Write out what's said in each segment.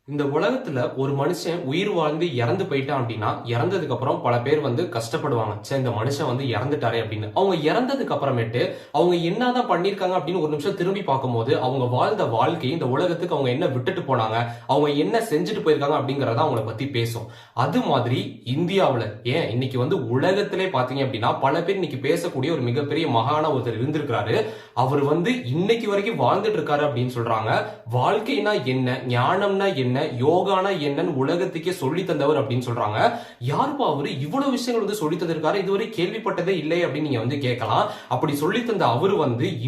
இந்த உலகத்துல ஒரு மனுஷன் உயிர் வாழ்ந்து இறந்து போயிட்டான் அப்படின்னா இறந்ததுக்கு அப்புறம் பல பேர் கஷ்டப்படுவாங்க. சரி, இந்த மனுஷன் இறந்துட்டாரே அப்படின்னு. அவங்க இறந்ததுக்கு அப்புறமேட்டு அவங்க என்னதான் பண்ணிருக்காங்க அப்படின்னு ஒரு நிமிஷம் திரும்பி பார்க்கும்போது அவங்க வாழ்ந்த வாழ்க்கை, இந்த உலகத்துக்கு அவங்க என்ன விட்டுட்டு போனாங்க, அவங்க என்ன செஞ்சுட்டு போயிருக்காங்க அப்படிங்கறத அவங்கள பத்தி பேசும். அது மாதிரி இந்தியாவுல ஏன் இன்னைக்கு உலகத்திலே பாத்தீங்க அப்படின்னா பல பேர் இன்னைக்கு பேசக்கூடிய ஒரு மிகப்பெரிய மகான ஒருத்தர் இருந்திருக்கிறாரு. அவர் இன்னைக்கு வரைக்கும் வாழ்ந்துட்டு இருக்காரு அப்படின்னு சொல்றாங்க. வாழ்க்கைனா என்ன, ஞானம்னா என்ன, யோகானா என்னன்னு உலகத்துக்கே சொல்லி தந்தவர் அப்படின்னு சொல்றாங்க. யாருப்பா அவரு இவ்வளவு விஷயங்கள் சொல்லி தந்திருக்காரு, இதுவரை கேள்விப்பட்டதே இல்லை அப்படின்னு நீங்க கேட்கலாம். அப்படி சொல்லி தந்த அவரு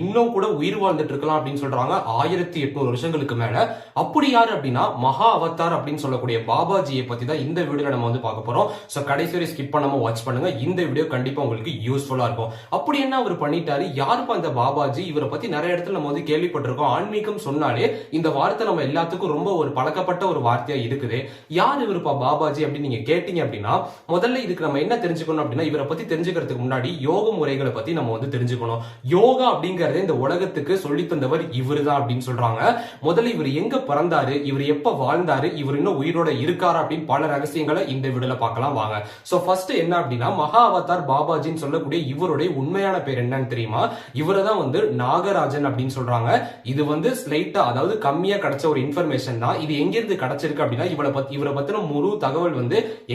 இன்னும் கூட உயிர் வாழ்ந்துட்டு இருக்கலாம் அப்படின்னு சொல்றாங்க 1800 வருஷங்களுக்கு மேல. அப்படி யாரு அப்படின்னா மகா அவதார் அப்படின்னு சொல்லக்கூடிய பாபாஜியை பத்தி தான் இந்த வீடியோல நம்ம பார்க்க போறோம். சோ கடைசி வரை ஸ்கிப் பண்ணாம வாட்ச் பண்ணுங்க. இந்த வீடியோ கண்டிப்பா உங்களுக்கு யூஸ்ஃபுல்லா இருக்கும். அப்படி என்ன அவர் பண்ணிட்டாரு, யாருப்பா இந்த பாபாஜி? இவரை பத்தி நிறைய இடத்துல நம்ம கேள்விப்பட்டிருக்கோம். ஆன்மீகம் சொன்னாலே இந்த வார்த்தை நம்ம எல்லாத்துக்கும் ரொம்ப ஒரு பழக்கப்பட்ட ஒரு வார்த்தையா இருக்குது. யார் இவருப்பா பாபாஜி அப்படின்னு நீங்க கேட்டீங்க அப்படின்னா, முதல்ல இதுக்கு நம்ம என்ன தெரிஞ்சுக்கணும் அப்படின்னா, இவரை பத்தி தெரிஞ்சுக்கிறதுக்கு முன்னாடி யோக முறைகளை பத்தி நம்ம தெரிஞ்சுக்கணும். யோகா அப்படிங்கறத இந்த உலகத்துக்கு சொல்லி தந்தவர் இவருதான் அப்படின்னு சொல்றாங்க. முதல்ல இவர் எங்க பிறந்தாரு, இவர் எப்ப வாழ்ந்தாரு, இவர் இன்னும் உயிரோட இருக்காரா அப்படின்னு பல ரகசியங்களை இந்த வீடியோல பார்க்கலாம் வாங்க. சோ ஃபர்ஸ்ட் என்ன அப்படின்னா, மகா அவதார் பாபாஜின்னு சொல்லக்கூடிய இவருடைய உண்மையான பேர் என்னன்னு தெரியுமா? இவரை தான் நாகராஜன் அப்படின்னு சொல்றாங்க. இது ஸ்லைட்டா, அதாவது கம்மியா கிடைச்ச ஒரு இன்ஃபர்மேஷன் தான். இது எங்கிருந்து கிடைச்சிருக்கு அப்படின்னா, இவரை பத்தின முழு தகவல்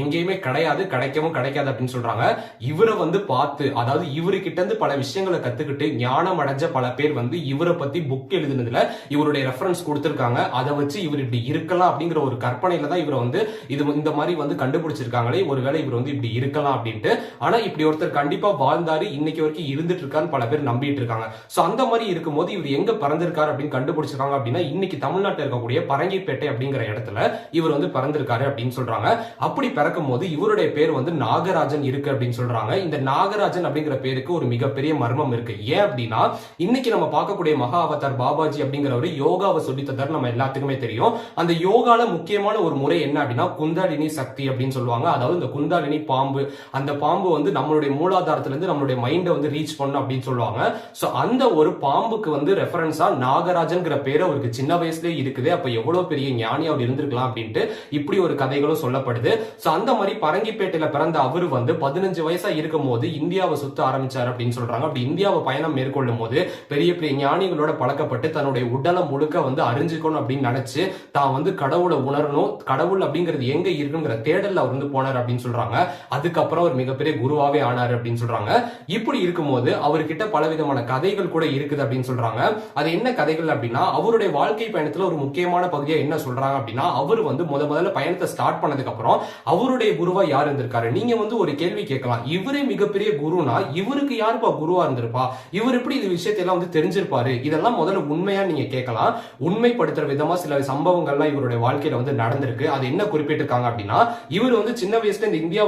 எங்கேயுமே கிடையாது, கிடைக்கவும் கிடைக்காது அப்படின்னு சொல்றாங்க. இவரை பார்த்து, அதாவது இவரு கிட்ட இருந்து பல விஷயங்களை கத்துக்கிட்டு ஞானம் அடைஞ்ச பல பேர் இவரை பத்தி புக் எழுதுனதுல இவருடைய ரெஃபரன்ஸ் கொடுத்திருக்காங்க. அதை வச்சு இவர் இப்படி இருக்கலாம் அப்படிங்கிற ஒரு கற்பனையில தான் இவரை இது இந்த மாதிரி கண்டுபிடிச்சிருக்காங்களே, ஒருவேளை இவர் இப்படி இருக்கலாம் அப்படின்ட்டு. ஆனா இப்படி ஒருத்தர் கண்டிப்பா வாழ்ந்தாரு, இன்னைக்கு வரைக்கும் இருந்துட்டு இருக்கான்னு பல பேர் நம்பிட்டு இருக்காங்க. சோ அந்த மாதிரி இருக்கும்போது இவர் எங்க பிறந்திருக்காரு அப்படின்னு கண்டுபிடிச்சிருக்காங்க அப்படின்னா, இன்னைக்கு தமிழ்நாட்டில் இருக்கக்கூடிய பரங்கிப்பேட்டை அப்படிங்கிற இடத்துல இவர் பிறந்திருக்காரு அப்படின்னு சொல்றாங்க. அப்படி பிறக்கும் போது இவருடைய பேர் நாகராஜன் இருக்கு அப்படின்னு சொல்றாங்க. இந்த நாகராஜன் அப்படிங்கிற பேருக்கு ஒரு மிகப்பெரிய மர்மம் இருக்கு. ஏன் அப்படின்னா, இன்னைக்கு நம்ம பார்க்கக்கூடிய மகா அவதார் பாபாஜி அப்படிங்கிறவரு யோகாவை சொல்லி தந்தார், நம்ம எல்லாத்துக்குமே தெரியும். அந்த யோகால முக்கியமான ஒரு முறை என்ன அப்படின்னா குந்தாலினி சக்தி அப்படின்னு சொல்லுவாங்க. அதாவது இந்த குந்தாலினி பாம்பு, அந்த பாம்பு நம்மளுடைய மூலாதாரத்துல இருந்து நம்மளுடைய மைண்டை ரீச் பண்ணும் அப்படின்னு சொல்லுவாங்க. சோ அந்த ஒரு பாம்புக்கு ரெஃபரன்ஸா நாகராஜன் பேரு அவருக்கு சின்ன வயசுலயே இருக்குது. அப்ப எவ்வளவு பெரிய ஞானி அவர் இருந்திருக்கலாம் அப்படின்ட்டு இப்படி ஒரு கதைகளும் சொல்லப்படுது. சோ அந்த மாதிரி பரங்கிப்பேட்டையில பிறந்த அவரு 15 வயசா இருக்கும் போது இந்தியாவை சுத்த ஆரம்பிச்சாரு அப்படின்னு சொல்றாங்க. அப்படி இந்தியாவை பயணம் மேற்கொள்ளும் போது பெரிய பெரிய ஞானிகளோட பழக்கப்பட்டு தன்னுடைய உடலம் முழுக்க அறிஞ்சுக்கணும் அப்படின்னு நினைச்சு தான் கடவுளை உணரணும், கடவுள் அப்படிங்கிறது எங்க இருக்குங்கிற தேடல் அவர் போனார் அப்படின்னு சொல்றாங்க. அதுக்கப்புறம் ஒரு மிகப்பெரிய குருவாவே ஆனாரு அப்படின்னு சொல்றாங்க. இப்படி இருக்கும்போது அவர்கிட்ட பல விதமான கதைகள் கூட இருக்குது அப்படின்னு சொல்றாங்க. அது என்ன கதைகள் அப்படின்னா, அவருடைய வாழ்க்கை பயணத்துல ஒரு முக்கியமான பகுதியா என்ன சொல்றாங்க அப்படின்னா, அவர் முதல்ல பயணத்தை ஸ்டார்ட் பண்ணதுக்கு அப்புறம் அவருடைய குருவா யார் இருந்திருக்காரு. நீங்க ஒரு கேள்வி கேட்கலாம், இவரே மிகப்பெரிய குருனா இவருக்கு யாருப்பா குருவா இருந்திருப்பா, இவர் எப்படி இந்த விஷயத்தை எல்லாம் தெரிஞ்சிருப்பாரு? இதெல்லாம் முதல்ல உண்மையா நீங்க கேட்கலாம். உண்மைப்படுத்துற விதமா சில சம்பவங்கள்லாம் இவருடைய வாழ்க்கையில நடந்திருக்கு. அது என்ன குறிப்பிட்டிருக்காங்க அப்படின்னா, இவர் சின்ன வயசுல இந்த இந்தியா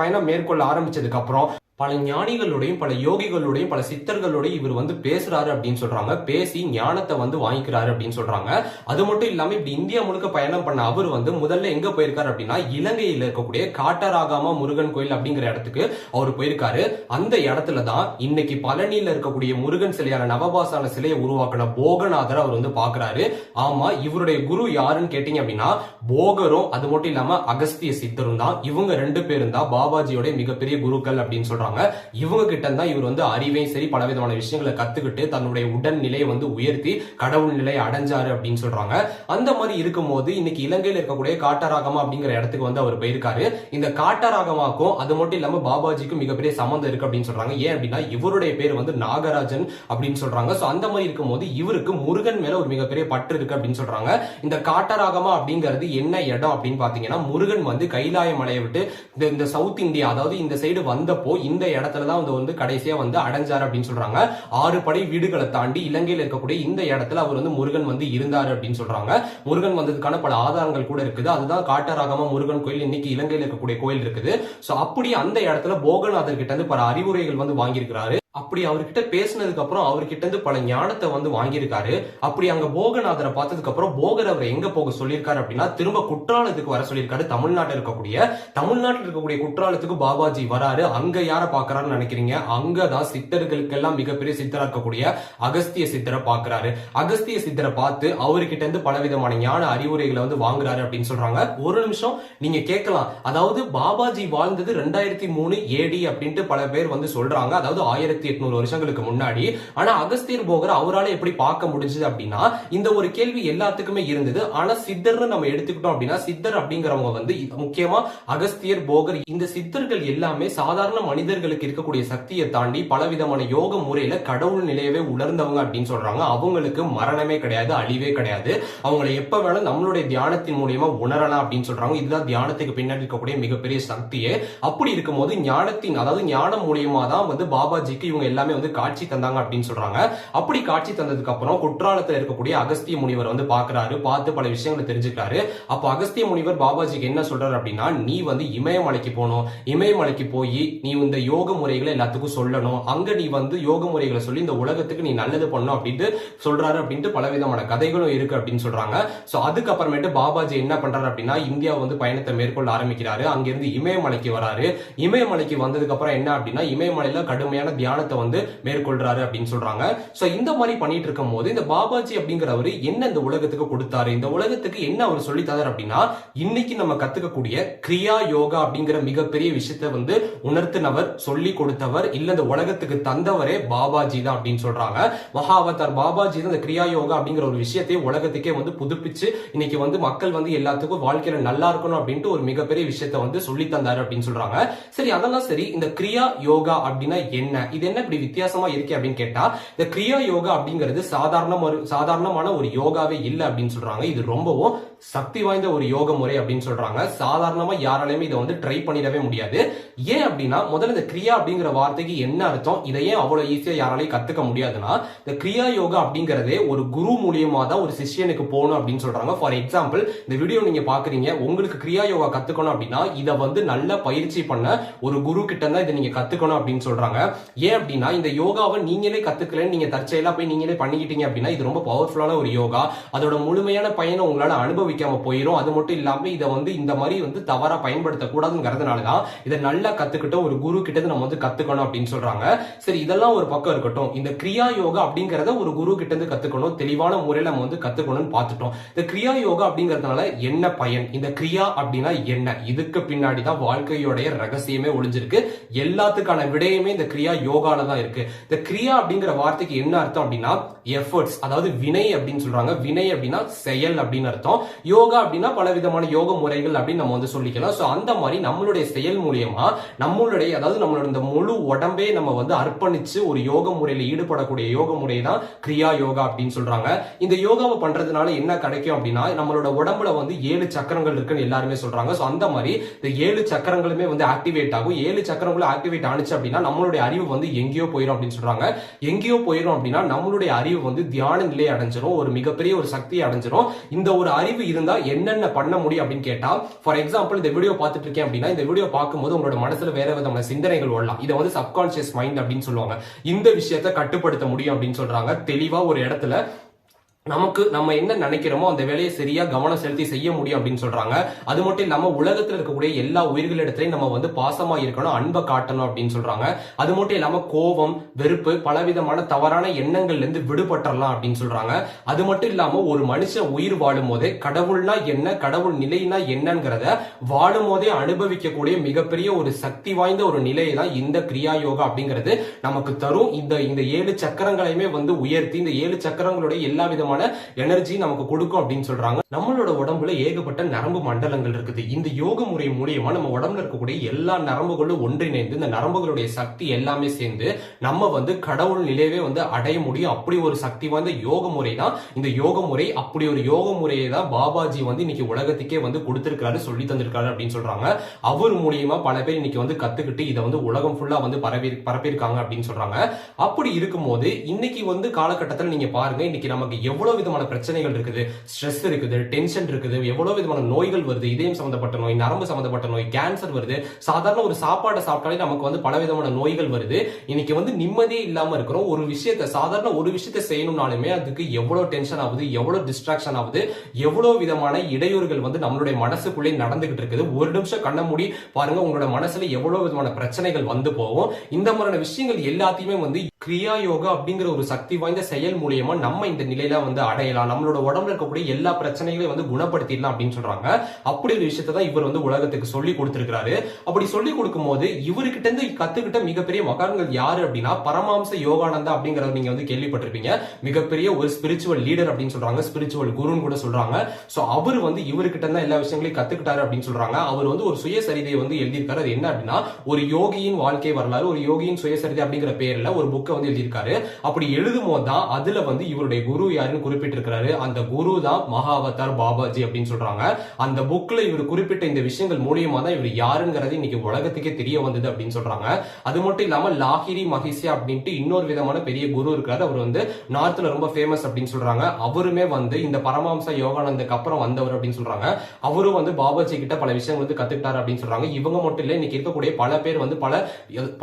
பயணம் மேற்கொள்ள ஆரம்பிச்சதுக்கு அப்புறம் பல ஞானிகளோடையும் பல யோகிகளோடையும் பல சித்தர்களோடையும் இவர் பேசுறாரு அப்படின்னு சொல்றாங்க. பேசி ஞானத்தை வாங்கிக்கிறாரு அப்படின்னு சொல்றாங்க. அது மட்டும் இல்லாம இப்படி இந்தியா முழுக்க பயணம் பண்ண அவர் முதல்ல எங்க போயிருக்காரு அப்படின்னா, இலங்கையில இருக்கக்கூடிய காட்டராகாமா முருகன் கோயில் அப்படிங்கிற இடத்துக்கு அவர் போயிருக்காரு. அந்த இடத்துல தான் இன்னைக்கு பழனியில இருக்கக்கூடிய முருகன் சிலையான நவபாசான சிலையை உருவாக்கின போகநாதர் அவர் பாக்குறாரு. ஆமா, இவருடைய குரு யாருன்னு கேட்டீங்க அப்படின்னா போகரும் அது மட்டும் இல்லாம அகஸ்திய சித்தரும் தான். இவங்க 2 பேரும் தான் பாபாஜியோட மிகப்பெரிய குருக்கள் அப்படின்னு சொல்றாங்க. இவங்க கிட்ட தான் இவர் அறிவையும் சரி பலவிதமான விஷயங்களை கத்துக்கிட்டு தன்னுடைய உடல் நிலையை உயர்த்தி கடவுள் நிலையை அடைஞ்சாரு அப்படின்னு சொல்றாங்க. அந்த மாதிரி இருக்கும்போது இன்னைக்கு இலங்கையில இருக்கக்கூடிய காட்டராகமா அப்படிங்கிற இடத்துக்கு அவர் போயிருக்காரு. இந்த காட்டராகமாக்கும் அது மட்டும் இல்லாம பாபாஜிக்கும் மிகப்பெரிய சம்பந்தம் இருக்கு அப்படின்னு சொல்றாங்க. ஏன் அப்படின்னா இவருடைய பேர் நாகராஜன் அப்படின்னு சொல்றாங்க. சோ அந்த மாதிரி இருக்கும்போது இவருக்கு முருகன் மேல ஒரு மிகப்பெரிய பற்று இருக்கு அப்படின்னு சொல்றாங்க. இந்த காட்டராகமா அப்படிங்கிறது என்ன இடம் அப்படின்னு பாத்தீங்கன்னா, முருகன் கைலாய மலையை விட்டு இந்த சவுத் இந்தியா, அதாவது இந்த சைடு வந்தப்போ இந்த இடத்துலதான் கடைசியா அடைஞ்சாரு அப்படின்னு சொல்றாங்க. 6 படை வீடுகளை தாண்டி இலங்கையில் இருக்கக்கூடிய இந்த இடத்துல அவர் முருகன் இருந்தாரு அப்படின்னு சொல்றாங்க. முருகன் வந்ததுக்கான பல ஆதாரங்கள் கூட இருக்குது. அதுதான் காட்டராகமா முருகன் கோயில் இன்னைக்கு இலங்கையில் இருக்கக்கூடிய கோயில் இருக்குது. சோ அப்படி அந்த இடத்துல போகநாதர் கிட்ட இருந்து பல அறிவுரைகள் வாங்கியிருக்கிறாரு. அப்படி அவர்கிட்ட பேசினதுக்கு அப்புறம் அவர்கிட்ட இருந்து பல ஞானத்தை வந்து வாங்கியிருக்காரு. அப்படி அங்க போகநாதரை பார்த்ததுக்கு அப்புறம் போகர் அவரை எங்க போக சொல்லியிருக்காரு அப்படின்னா திரும்ப குற்றாலத்துக்கு வர சொல்லியிருக்காரு. தமிழ்நாட்டில் இருக்கக்கூடிய குற்றாலத்துக்கு பாபாஜி வராரு. அங்க யார பாக்குறாருன்னு நினைக்கிறீங்க? அங்கதான் சித்தர்களுக்கெல்லாம் மிகப்பெரிய சித்தரா இருக்கக்கூடிய அகஸ்திய சித்தரை பாக்குறாரு. அகஸ்திய சித்தரை பார்த்து அவர்கிட்ட இருந்து பலவிதமான ஞான அறிவுரைகளை வந்து வாங்குறாரு அப்படின்னு சொல்றாங்க. ஒரு நிமிஷம் நீங்க கேட்கலாம், அதாவது பாபாஜி வாழ்ந்தது 2003 ஏடி அப்படின்ட்டு பல பேர் வந்து சொல்றாங்க, அதாவது 1800 வருஷங்களுக்கு முன்னாடி. ஆனா அகஸ்தியர் போகர் அவரால் எப்படி பார்க்க முடிஞ்சது அப்படின்னா இந்த ஒரு கேள்வி எல்லாத்துக்குமே இருந்தது. ஆனா சித்தர்னு நம்ம எடுத்துக்கிட்டோம் அப்படின்னா சித்தர் அப்படிங்கிறவங்க வந்து முக்கியமா அகஸ்தியர், போகர், இந்த சித்தர்கள் எல்லாமே சாதாரண மனிதர்களுக்கு இருக்கக்கூடிய சக்தியை தாண்டி பலவிதமான யோக முறையில கடவுள் நிலையவே உணர்ந்தவங்க அப்படின்னு சொல்றாங்க. அவங்களுக்கு மரணமே கிடையாது, அழிவே கிடையாது. அவங்களை எப்ப வேணாலும் நம்மளுடைய தியானத்தின் மூலியமா உணரலாம் அப்படின்னு சொல்றாங்க. இதுதான் தியானத்துக்கு பின்னாடி இருக்கக்கூடிய மிகப்பெரிய சக்தியே. அப்படி இருக்கும்போது ஞானத்தின், அதாவது ஞானம் மூலியமா தான் வந்து பாபாஜிக்கு இவங்க எல்லாமே வந்து காட்சி தந்தாங்க அப்படின்னு சொல்றாங்க. அப்படி காட்சி தந்ததுக்கு அப்புறம் குற்றாலத்துல இருக்கக்கூடிய அகஸ்திய முனிவர் வந்து பாக்குறாரு. பார்த்து பல விஷயங்களை தெரிஞ்சுக்கிறாரு. அப்ப அகஸ்திய முனிவர் பாபாஜிக்கு என்ன சொல்றாரு அப்படின்னா, நீ வந்து இமயமலைக்கு போகணும். இமயமலைக்கு போய் நீ இந்த யோக முறைகளை எல்லாத்துக்கும் சொல்லணும். அங்க நீ வந்து யோக முறைகளை சொல்லி இந்த உலகத்துக்கு நீ நல்லது பண்ணணும் அப்படின்ட்டு சொல்றாரு. அப்படின்ட்டு பலவிதமான கதைகளும் இருக்கு அப்படின்னு சொல்றாங்க. சோ அதுக்கப்புறமேட்டு பாபாஜி என்ன பண்றாரு அப்படின்னா இந்தியா வந்து பயணத்தை மேற்கொள்ள ஆரம்பிக்கிறாரு. அங்கிருந்து இமயமலைக்கு வராரு. இமயமலைக்கு வந்ததுக்கு அப்புறம் என்ன அப்படின்னா இமயமலையில கடுமையான தியானத்தை வந்து மேற்கொள்றாரு அப்படின்னு சொல்றாங்க. சோ இந்த மாதிரி பண்ணிட்டு இருக்கும் போது இந்த பாபாஜி அப்படிங்கிறவரு என்ன இந்த உலகத்துக்கு கொடுத்தாரு, இந்த உலகத்துக்கு என்ன அவர் சொல்லி தராரு அப்படின்னா இன்னைக்கு நம்ம கத்துக்கக்கூடிய கிரியா யோகா அப்படிங்கிற மிகப்பெரிய விஷயத்தை வந்து உணர்த்தினவர், சொல்லி கொடுத்தவர், இல்ல இந்த உலகத்துக்கு தந்தவரே பாபாஜி தான் அப்படின்னு சொல்றாங்க. மகாவதார் பாபாஜி தான் இந்த கிரியா யோகா அப்படிங்கிற ஒரு விஷயத்தையே உலகத்துக்கே வந்து புதுப்பிச்சு இன்னைக்கு வந்து மக்கள் வந்து எல்லாத்துக்கும் வாழ்க்கையில நல்லா இருக்கணும் அப்படின்ட்டு ஒரு மிகப்பெரிய விஷயத்தை வந்து சொல்லி தந்தாரு அப்படின்னு சொல்றாங்க. சரி, அதெல்லாம் சரி, இந்த கிரியா யோகா அப்படின்னா என்ன, இது என்ன இப்படி வித்தியாசமா இருக்கு அப்படின்னு கேட்டா இந்த கிரியா யோகா அப்படிங்கிறது சாதாரணமான ஒரு யோகாவே இல்லை அப்படின்னு சொல்றாங்க. இது ரொம்பவும் சக்தி வாய்ந்த ஒரு யோக முறை அப்படின்னு சொல்றாங்க. சாதாரணமா யாராலையுமே இதை வந்து ட்ரை பண்ணிடவே முடியாது. ஏன் அப்படின்னா முதல்ல இந்த கிரியா அப்படிங்கிற வார்த்தைக்கு என்ன அர்த்தம், இதை ஏன் அவ்வளவு ஈஸியா யாராலையும் கத்துக்க முடியாதுன்னா இந்த கிரியா யோகா அப்படிங்கறதே ஒரு குரு மூலியமா தான் ஒரு சிஷ்யனுக்கு போகணும் அப்படின்னு சொல்றாங்க. ஃபார் எக்ஸாம்பிள் இந்த வீடியோ நீங்க பாக்குறீங்க, உங்களுக்கு கிரியா யோகா கத்துக்கணும் அப்படின்னா இதை வந்து நல்ல பயிற்சி பண்ண ஒரு குரு கிட்ட தான் இதை நீங்க கத்துக்கணும் அப்படின்னு சொல்றாங்க. ஏன் அப்படின்னா இந்த யோகாவை நீங்களே கத்துக்கலன்னு நீங்க தற்செயலா போய் நீங்களே பண்ணிக்கிட்டீங்க அப்படின்னா இது ரொம்ப பவர்ஃபுல்லான ஒரு யோகா. அதோட முழுமையான பயனை உங்களால அனுபவிக்காம போயிடும். அது மட்டும் இல்லாம இதை வந்து இந்த மாதிரி வந்து தவறா பயன்படுத்த கூடாதுங்கிறதுனாலதான் இதை நல்லா கத்துக்கிட்ட ஒரு குரு கிட்ட நம்ம வந்து கத்துக்கணும் அப்படின்னு சொல்றாங்க. சரி, இதெல்லாம் ஒரு பக்கம் இருக்கட்டும். இந்த கிரியா யோகா அப்படிங்கறத ஒரு குரு கிட்ட இருந்து கத்துக்கணும், தெளிவான முறையில நம்ம வந்து கத்துக்கணும்னு பார்த்துட்டோம். இந்த கிரியா யோகா அப்படிங்கறதுனால என்ன பயன், இந்த கிரியா அப்படின்னா என்ன, இதுக்கு பின்னாடி தான் வாழ்க்கையோடைய ரகசியமே ஒளிஞ்சிருக்கு. எல்லாத்துக்கான விடயமே இந்த கிரியா யோகால தான் இருக்கு. இந்த கிரியா அப்படிங்கிற வார்த்தைக்கு என்ன அர்த்தம் அப்படின்னா எஃபர்ட்ஸ், அதாவது வினை அப்படின்னு சொல்றாங்க. வினை அப்படின்னா செயல் அப்படின்னு அர்த்தம். யோகா அப்படின்னா பல விதமான யோக முறைகள் அப்படின்னு நம்ம வந்து சொல்லிக்கலாம். சோ அந்த மாதிரி நம்மளுடைய செயல் மூலியமா நம்மளுடைய, அதாவது நம்மளோட இந்த முழு உடம்பே நம்ம வந்து அர்ப்பணிச்சு ஒரு யோக முறையில ஈடுபடக்கூடிய யோக முறை தான் கிரியா யோகா அப்படின்னு சொல்றாங்க. இந்த யோகாவை பண்றதுனால என்ன கிடைக்கும் அப்படின்னா நம்மளோட உடம்புல வந்து 7 சக்கரங்கள் இருக்குன்னு எல்லாருமே சொல்றாங்க. சோ அந்த மாதிரி இந்த 7 சக்கரங்களுமே வந்து ஆக்டிவேட் ஆகும். 7 சக்கரங்களும் ஆக்டிவேட் ஆனிச்சு அப்படின்னா நம்மளுடைய அறிவு வந்து எங்கேயோ போயிடும் அப்படின்னு சொல்றாங்க. எங்கேயோ போயிடும் அப்படின்னா நம்மளுடைய அறிவு வந்து தியான நிலையை அடைஞ்சிரும், ஒரு மிகப்பெரிய ஒரு சக்தியை அடைஞ்சிரும். இந்த ஒரு அறிவு இருந்தா என்னென்ன பண்ண முடியும் அப்படின்னு கேட்டா, ஃபார் எக்ஸாம்பிள் இந்த வீடியோ பார்த்துட்டு இருக்கேன் அப்படின்னா இந்த வீடியோ பார்க்கும்போது உங்களோட மனசுல வேற விதமான சிந்தனைகள் வரலாம். இதை வந்து சப்கான்சியஸ் மைண்ட் அப்படின்னு சொல்லுவாங்க. இந்த விஷயத்தை கட்டுப்படுத்த முடியும் அப்படின்னு சொல்றாங்க. தெளிவா ஒரு இடத்துல நமக்கு நம்ம என்ன நினைக்கிறோமோ அந்த வேலையை சரியா கவனம் செலுத்தி செய்ய முடியும் அப்படின்னு சொல்றாங்க. அது மட்டும் இல்லாம உலகத்துல இருக்கக்கூடிய எல்லா உயிர்களிடத்திலையும் நம்ம வந்து பாசமா இருக்கணும், அன்பை காட்டணும் அப்படின்னு சொல்றாங்க. அது மட்டும் இல்லாம கோபம், வெறுப்பு, பலவிதமான தவறான எண்ணங்கள்ல இருந்து விடுபட்டுறலாம் அப்படின்னு சொல்றாங்க. அது மட்டும் இல்லாம ஒரு மனுஷன் உயிர் வாழும் போதே கடவுள்னா என்ன, கடவுள் நிலைனா என்னங்கிறத வாழும் போதே அனுபவிக்கக்கூடிய மிகப்பெரிய ஒரு சக்தி வாய்ந்த ஒரு நிலையை தான் இந்த கிரியா யோகா அப்படிங்கிறது நமக்கு தரும். இந்த 7 சக்கரங்களையுமே வந்து உயர்த்தி இந்த 7 சக்கரங்களுடைய எல்லா விதமான எனர்ஜி நமக்கு கொடுக்கும் அப்படின்னு சொல்றாங்க. நம்மளோட உடம்புல ஏகப்பட்ட நரம்பு மண்டலங்கள் இருக்குது. இந்த யோக முறை மூலியமா நம்ம உடம்புல இருக்கக்கூடிய எல்லா நரம்புகளும் ஒன்றிணைந்து இந்த நரம்புகளுடைய சக்தி எல்லாமே சேர்ந்து நம்ம வந்து கடவுள் நிலையவே வந்து அடைய முடியும். அப்படி ஒரு சக்தி வாய்ந்த யோக முறை தான் இந்த யோக முறை. அப்படி ஒரு யோக முறையை தான் பாபாஜி வந்து இன்னைக்கு உலகத்துக்கே வந்து கொடுத்திருக்காரு, சொல்லி தந்திருக்காரு அப்படின்னு சொல்றாங்க. அவர் மூலியமா பல பேர் இன்னைக்கு வந்து கத்துக்கிட்டு இதை வந்து உலகம் ஃபுல்லா வந்து பரப்பியிருக்காங்க அப்படின்னு சொல்றாங்க. அப்படி இருக்கும்போது இன்னைக்கு வந்து காலகட்டத்தில் நீங்க பாருங்க, இன்னைக்கு நமக்கு எவ்வளவு விதமான பிரச்சனைகள் இருக்குது, ஸ்ட்ரெஸ் இருக்குது, டென்ஷன் இருக்குது, எவ்வளவு விதமான நோய்கள் வருது, இதயம் சம்பந்தப்பட்ட நோய், நரம்பு சம்பந்தப்பட்ட நோய், கேன்சர் வருது. சாதாரண ஒரு சாப்பாடை சாப்பிட்டாலே நமக்கு வந்து பல விதமான நோய்கள் வருது. இன்னைக்கு வந்து நிம்மதியே இல்லாம இருக்கிறோம். ஒரு விஷயத்தை சாதாரண ஒரு விஷயத்தை செய்யணும்னாலுமே அதுக்கு எவ்வளவு டென்ஷன் ஆகுது, எவ்வளவு டிஸ்ட்ராக்ஷன் ஆகுது, எவ்வளவு விதமான இடையூறுகள் வந்து நம்மளுடைய மனசுக்குள்ளே நடந்துகிட்டு இருக்குது. ஒரு நிமிஷம் கண்ண மூடி பாருங்க, உங்களோட மனசுல எவ்வளவு விதமான பிரச்சனைகள் வந்து போகும். இந்த மாதிரியான விஷயங்கள் எல்லாத்தையுமே வந்து கிரியா யோகா அப்படிங்கிற ஒரு சக்தி வாய்ந்த செயல் மூலியமா நம்ம இந்த நிலையில வந்து அடையலாம். நம்மளோட உடம்புல இருக்கக்கூடிய எல்லா பிரச்சனைகளையும் வந்து குணப்படுத்திடலாம் அப்படின்னு சொல்றாங்க. அப்படி ஒரு விஷயத்தை தான் இவர் வந்து உலகத்துக்கு சொல்லி கொடுத்திருக்கிறாரு. அப்படி சொல்லி கொடுக்கும் போது இவர்கிட்ட இருந்து கத்துக்கிட்ட மிகப்பெரிய மகான்கள் யாரு அப்படின்னா பரமஹம்ச யோகானந்தா அப்படிங்கறத நீங்க வந்து கேள்விப்பட்டிருப்பீங்க. மிகப்பெரிய ஒரு ஸ்பிரிச்சுவல் லீடர் அப்படின்னு சொல்றாங்க, ஸ்பிரிச்சுவல் குருன்னு கூட சொல்றாங்க. சோ அவர் வந்து இவர்கிட்ட தான் எல்லா விஷயங்களையும் கத்துக்கிட்டாரு அப்படின்னு சொல்றாங்க. அவர் வந்து ஒரு சுயசரிதையை வந்து எழுதியிருக்காரு. அது என்ன அப்படின்னா ஒரு யோகியின் வாழ்க்கை வரலாறு, ஒரு யோகியின் சுயசரிதை அப்படிங்கிற பேர்ல ஒரு புக்கை வந்து எழுதியிருக்காரு. அப்படி எழுதும் போதுதான் அதுல வந்து இவருடைய குரு யாருன்னு குறிப்பிட்டிருக்கிறாரு. அந்த குரு தான் மகாவதார் பாபாஜி அப்படின்னு சொல்றாங்க. அந்த புக்ல இவர் குறிப்பிட்ட இந்த விஷயங்கள் மூலியமா தான் இவர் யாருங்கிறது இன்னைக்கு உலகத்துக்கே தெரிய வந்தது அப்படின்னு சொல்றாங்க. அது மட்டும் இல்லாம லாஹிரி மகிஷியா அப்படின்ட்டு இன்னொரு விதமான பெரிய குரு இருக்காரு. அவர் வந்து நார்த்ல ரொம்ப ஃபேமஸ் அப்படின்னு சொல்றாங்க. அவருமே வந்து இந்த பரமஹம்ச யோகானந்துக்கு அப்புறம் வந்தவர் அப்படின்னு சொல்றாங்க. அவரும் வந்து பாபாஜி கிட்ட பல விஷயங்கள் வந்து கத்துக்கிட்டாரு அப்படின்னு சொல்றாங்க. இவங்க மட்டும் இல்ல, இன்னைக்கு இருக்கக்கூடிய பல பேர் வந்து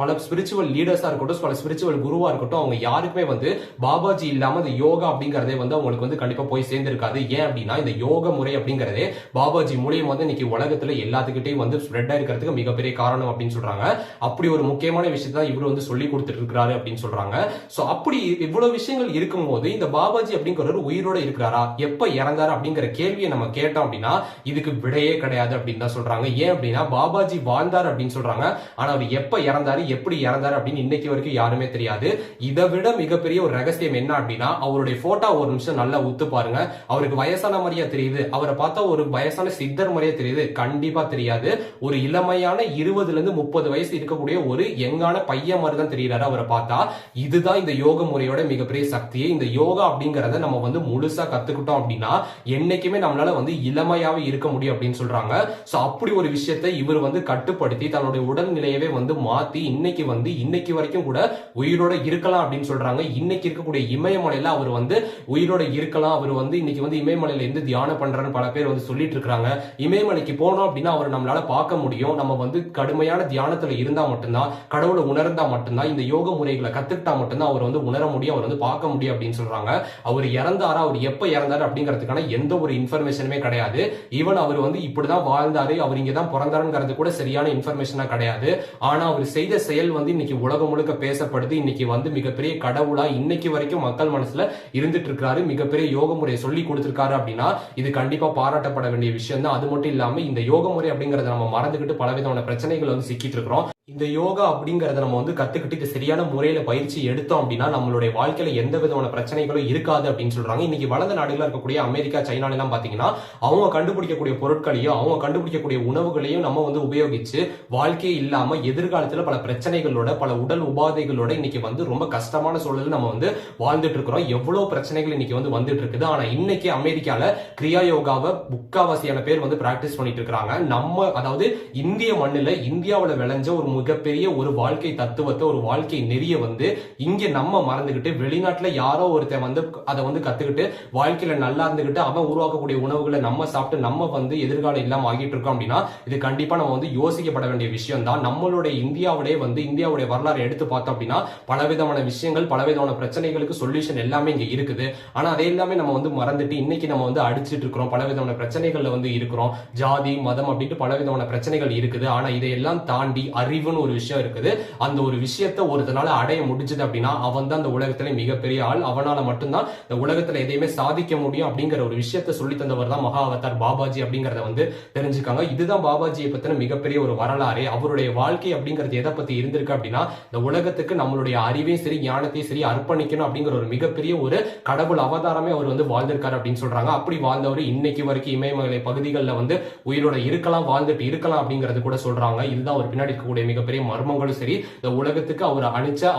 பல ஸ்பிரிச்சுவல் லீடர்ஸா இருக்கட்டும், பல ஸ்பிரிச்சுவல் குருவா இருக்கட்டும், அவங்க யாருக்குமே வந்து பாபாஜி இல்லாம இந்த யோகா அப்படிங்கறதே வந்து அவங்களுக்கு வந்து கண்டிப்பா போய் சேர்ந்திருக்காது. ஏன் அப்படின்னா இந்த யோக முறை அப்படிங்கறதே பாபாஜி மூலியமா வந்து இன்னைக்கு உலகத்துல எல்லாத்துக்கிட்டையும் வந்து ஸ்ப்ரெட் ஆயிருக்கிறதுக்கு மிகப்பெரிய காரணம் அப்படின்னு சொல்றாங்க. அப்படி ஒரு முக்கியமான விஷயத்தை தான் இவர் வந்து சொல்லி கொடுத்துட்டு இருக்காரு அப்படின்னு சொல்றாங்க. சோ அப்படி இவ்வளவு விஷயங்கள் இருக்கும்போது இந்த பாபாஜி அப்படிங்கிறவர் உயிரோட இருக்கிறாரா, எப்ப இறந்தாரு அப்படிங்கிற கேள்வியை நம்ம கேட்டோம் அப்படின்னா இதுக்கு விடையே கிடையாது அப்படின்னு தான் சொல்றாங்க. ஏன் அப்படின்னா பாபாஜி வாழ்ந்தார் அப்படின்னு சொல்றாங்க. ஆனா அவர் எப்ப இறந்தாரு, எப்படி இறந்தாரு அப்படின்னு இன்னைக்கு வரைக்கும் யாருமே தெரியாது. இதை விட மிகப்பெரிய ஒரு ரகசியம் என்ன அப்படின்னா அவருடைய போட்டோ ஒரு நிமிஷம் நல்லா உத்து பாருங்க. அவருக்கு வயசான மாதிரியா தெரியுது, அவரை பார்த்தா ஒரு வயசான சித்தர் மாதிரியா தெரியுது? கண்டிப்பா தெரியாது. ஒரு இளமையான 20 இருந்து 30 வயசு இருக்கக்கூடிய ஒரு யங்கான பையன் மாதிரி தான் தெரியுறாரு அவரை பார்த்தா. இதுதான் இந்த யோக முறையோட மிகப்பெரிய சக்தியே. இந்த யோகா அப்படிங்கறத நம்ம வந்து முழுசா கத்துக்கிட்டோம் அப்படின்னா என்னைக்குமே நம்மளால வந்து இளமையாவே இருக்க முடியும் அப்படின்னு சொல்றாங்க. சோ அப்படி ஒரு விஷயத்தை இவர் வந்து கட்டுப்படுத்தி தன்னுடைய உடல்நிலையவே வந்து மாத்தி இன்னைக்கு வரைக்கும் கூட உயிரோட இருக்கலாம் அப்படின்னு சொல்றாங்க. இன்னைக்கு இருக்கக்கூடிய இமயமலையில அவர் வந்து உயிரோட இருக்கலாம். அவர் வந்து இன்னைக்கு வந்து இமயமலையில இருந்து தியானம் பண்றாருன்னு பல பேர் வந்து சொல்லிட்டு இருக்காங்க. இமயமலைக்கு போனோம் அப்படின்னா அவர் நம்மளால பார்க்க முடியும். நம்ம வந்து கடுமையான தியானத்துல இருந்தா மட்டும்தான், கடவுளை உணர்ந்தா மட்டும்தான், இந்த யோக முறைகளை கத்துக்கிட்டா மட்டும்தான் அவர் வந்து உணர முடியும், அவர் வந்து பார்க்க முடியும் அப்படின்னு சொல்றாங்க. அவர் இறந்தாரா, அவர் எப்ப இறந்தாரு அப்படிங்கிறதுக்கான எந்த ஒரு இன்ஃபர்மேஷனுமே கிடையாது. ஈவன் அவர் வந்து இப்படிதான் வாழ்ந்தாரு, அவர் இங்கதான் பிறந்தாருங்கிறது கூட சரியான இன்ஃபர்மேஷனா கிடையாது. ஆனா அவர் செய்த செயல் வந்து இன்னைக்கு உலகம் முழுக்க பேசப்படுது. இன்னைக்கு வந்து மிகப்பெரிய கடவுளா இன்னைக்கு வரைக்கும் மக்கள் மனசுல இருந்துட்டு இருக்காரு. மிகப்பெரிய யோக முறையை சொல்லி கொடுத்திருக்காரு அப்படின்னா இது கண்டிப்பா பாராட்டப்பட வேண்டிய விஷயம் தான். அது மட்டும் இல்லாம இந்த யோக முறை அப்படிங்கறத நம்ம மறந்துகிட்டு பலவிதமான பிரச்சனைகள் வந்து சிக்கிட்டு இருக்கிறோம். இந்த யோகா அப்படிங்கறத நம்ம வந்து கத்துக்கிட்டு இது சரியான முறையில பயிற்சி எடுத்தோம் அப்படின்னா நம்மளுடைய வாழ்க்கையில எந்த விதமான பிரச்சனைகளும் இருக்காது அப்படின்னு சொல்றாங்க. இன்னைக்கு வளர்ந்த நாடுகளா இருக்கக்கூடிய அமெரிக்கா, சைனால எல்லாம் பாத்தீங்கன்னா அவங்க கண்டுபிடிக்கக்கூடிய பொருட்களையும் அவங்க கண்டுபிடிக்கக்கூடிய உணவுகளையும் நம்ம வந்து உபயோகிச்சு வாழ்க்கையே இல்லாம எதிர்காலத்துல பல பிரச்சனைகளோட, பல உடல் உபாதைகளோட இன்னைக்கு வந்து ரொம்ப கஷ்டமான சூழலில் நம்ம வந்து வாழ்ந்துட்டு இருக்கிறோம். எவ்வளவு பிரச்சனைகள் இன்னைக்கு வந்து வந்துட்டு இருக்குது. ஆனா இன்னைக்கு அமெரிக்கால கிரியா யோகாவை முக்காவாசியான பேர் வந்து பிராக்டிஸ் பண்ணிட்டு இருக்காங்க. நம்ம அதாவது இந்திய மண்ணில இந்தியாவில விளைஞ்ச ஒரு மிகப்பெரிய ஒரு வாழ்க்கை தத்துவத்தை, ஒரு வாழ்க்கை நெறிய வந்து இங்க நம்ம மறந்துகிட்டு வெளிநாட்டுல யாரோ ஒருத்தன் வந்து அதை வந்து கத்துக்கிட்டு வாழ்க்கையில நல்லா இருந்துகிட்டு அவன் உருவாக்கக்கூடிய உணவுகளை நம்ம சாப்பிட்டு நம்ம வந்து எதிர்காலம் இல்லாம ஆகிட்டு இருக்கோம் அப்படின்னா இது கண்டிப்பா நம்ம வந்து யோசிக்கப்பட வேண்டிய விஷயம் தான். நம்மளுடைய இந்தியாவுடைய வரலாறு எடுத்து பார்த்தோம் அப்படின்னா பலவிதமான விஷயங்கள், பலவிதமான பிரச்சனைகளுக்கு சொல்யூஷன் எல்லாமே இங்க இருக்குது. ஆனா அதை எல்லாமே நம்ம வந்து மறந்துட்டு இன்னைக்கு நம்ம வந்து அடிச்சிட்டு இருக்கிறோம். பலவிதமான பிரச்சனைகள்ல வந்து இருக்கிறோம். ஜாதி, மதம் அப்படின்ட்டு பலவிதமான பிரச்சனைகள் இருக்குது. ஆனா இதையெல்லாம் தாண்டி அறிவுன்னு ஒரு விஷயம் இருக்குது. அந்த ஒரு விஷயத்தை ஒருத்தனால அடைய முடிஞ்சது அப்படின்னா அவன் தான் இந்த உலகத்திலே மிகப்பெரிய ஆள். அவனால மட்டும்தான் இந்த உலகத்துல எதையுமே சாதிக்க முடியும் அப்படிங்கிற ஒரு விஷயத்தை சொல்லி தந்தவர் தான் மகா அவதார் பாபாஜி அப்படிங்கறத வந்து தெரிஞ்சுக்காங்க. இதுதான் பாபாஜியை பத்தின மிகப்பெரிய ஒரு வரலாறு. அவருடைய வாழ்க்கை அப்படிங்கிறது எதை பத்தி இருந்திருக்கு அப்படின்னா இந்த உலகத்துக்கு நம்மளுடைய அறிவையும் சரி ஞானத்தையும் சரி அர்ப்பணிக்கணும் அப்படிங்கிற ஒரு மிகப்பெரிய ஒரு கடவுள் அவதாரமே அவர் வந்து வாழ்ந்திருக்காரு அப்படின்னு சொல்றாங்க. அப்படி வாழ்ந்தவர் இன்னைக்கு வரைக்கும் இமயமலை பகுதிகளில் வந்து உயிரோட இருக்கலாம், வாழ்ந்துட்டு இருக்கலாம் அப்படிங்கறது கூட சொல்றாங்க. இதுதான் அவர் பின்னாடி இருக்கக்கூடிய மிகப்பெரிய மர்மங்களும் சரி, இந்த உலகத்துக்கு அவர்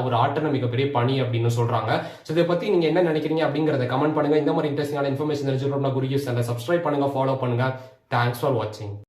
அவர் ஆற்றின மிகப்பெரிய பணி அப்படின்னு சொல்றாங்க. இதை பத்தி நீங்க என்ன நினைக்கிறீங்க அப்படிங்கறத கமெண்ட் பண்ணுங்க. இந்த மாதிரி இன்ட்ரெஸ்டிங்கான இன்ஃபர்மேஷன் தெரிஞ்சுக்கணும்னா குரு சேனலை சப்ஸ்கிரைப் பண்ணுங்க, ஃபாலோ பண்ணுங்க. தேங்க்ஸ் ஃபார் வாட்சிங்.